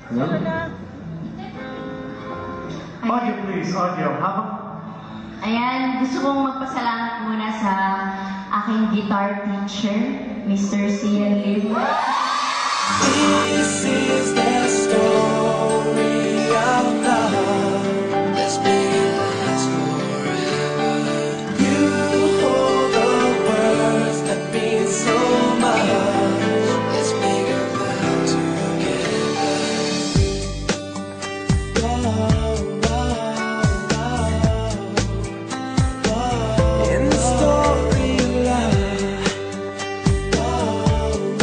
Audio please, audio. Habang Ayan, gusto kong magpasalamat muna sa aking guitar teacher, Mr. Cian Lim. This is the story of love. Let's make it last forever. You hold the words that mean so much. Let's make a vow together. In the story of love.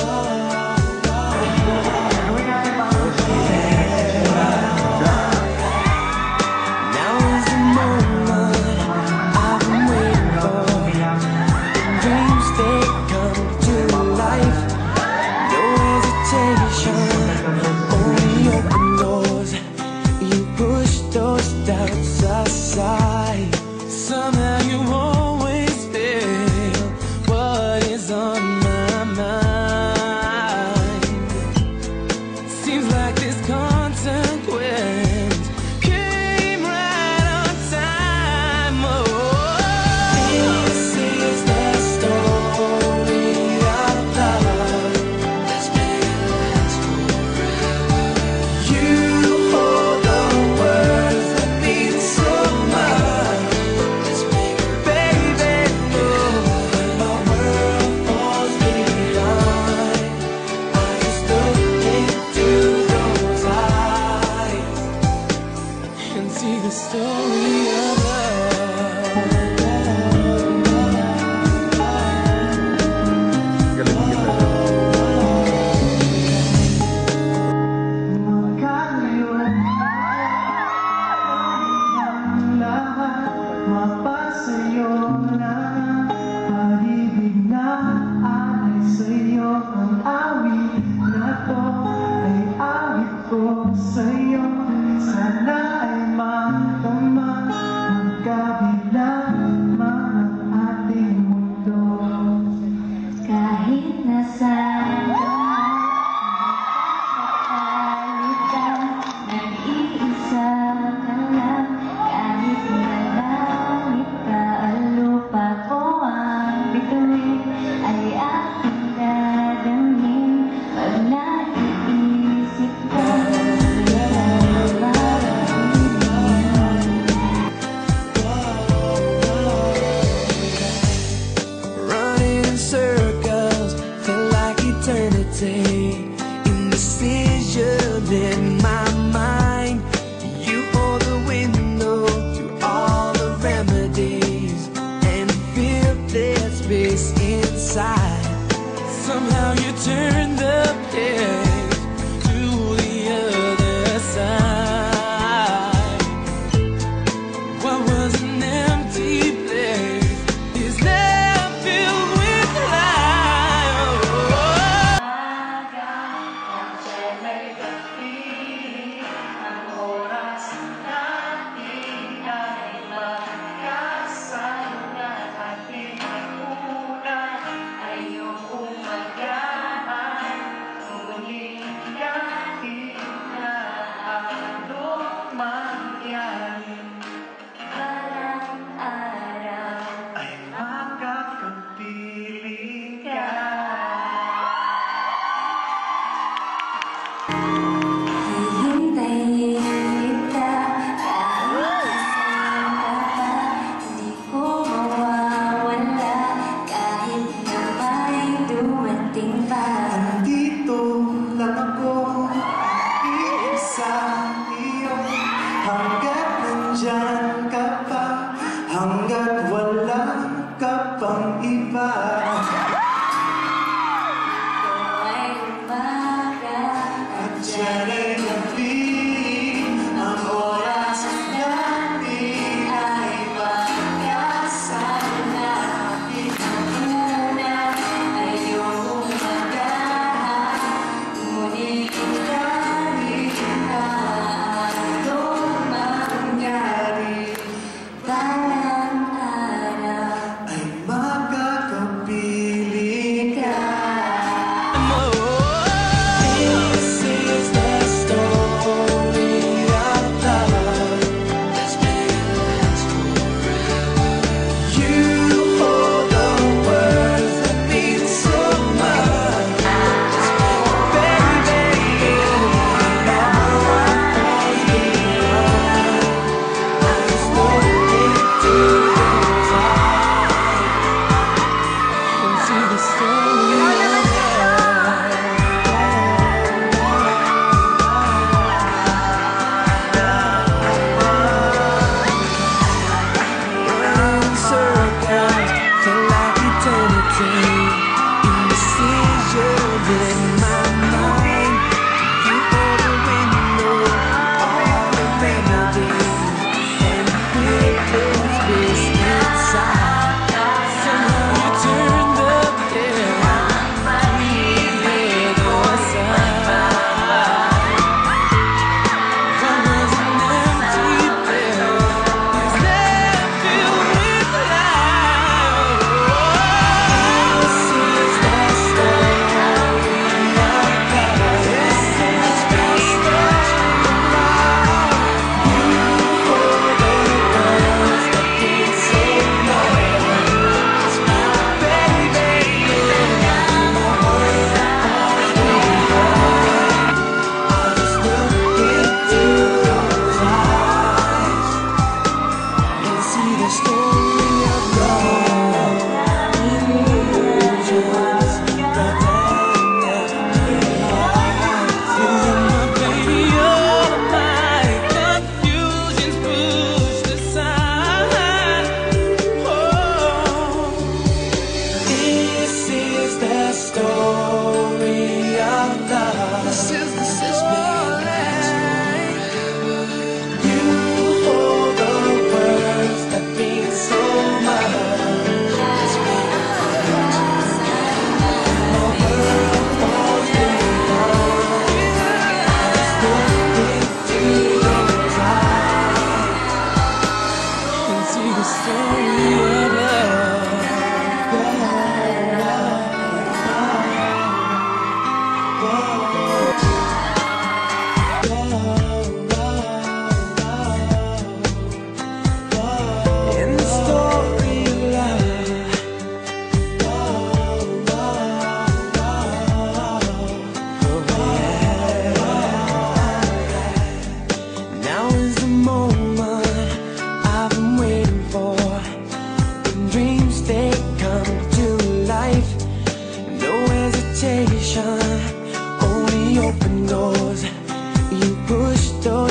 Now is the moment I've been waiting for. Dreams they come to life. No hesitation, only open doors. You push those doubts aside. Somehow you always feel what is on my mind. Seems like this consequence came right on time. Oh, this is the story of love. Let's make it last forever. You hold the words that mean so much. Let's make it, baby, when my world falls behind, I just look into those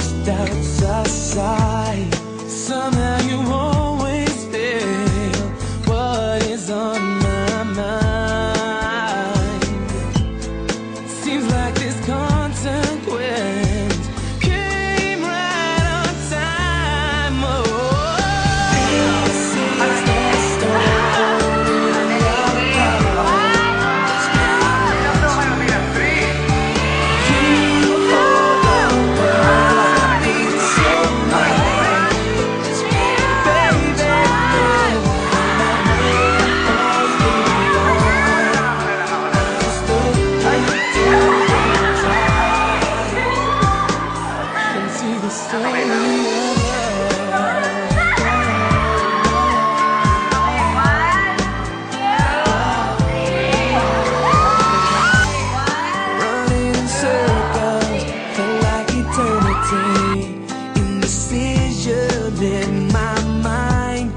those doubts aside. Somehow you always feel what is on my mind. Seems like this consequence came right on time. Oh, this is the story of love. Running in circles, felt like eternity. Indecision in my mind.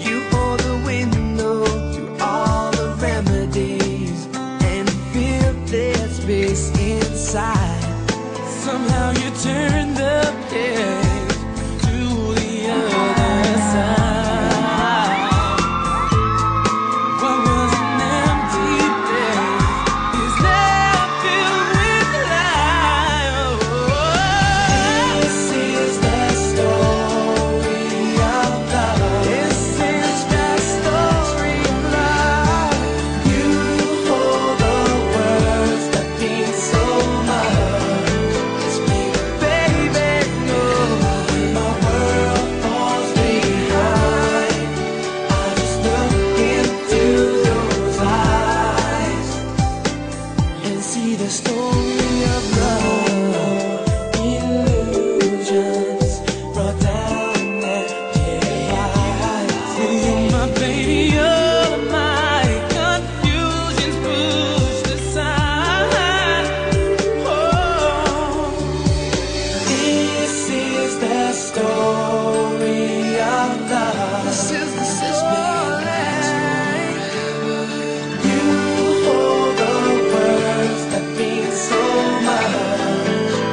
You hold the window to all the remedies and fill that space inside. Somehow you turn the page to the other side. What was an empty place is now filled with life. This is the story of love. This is the story of love. You hold the words that mean so much. Baby, no, my world falls behind. I just look into those eyes and see the story of love. Illusions brought down their demise. You're my baby, you're my confusions pushed aside. Oh, this is the story of love. This is the story. You hold the words that mean so much.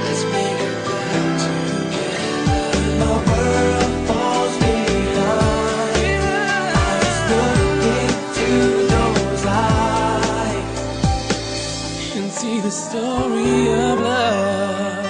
Let's make it back together. My world falls behind. I just look into those eyes and see the story of love.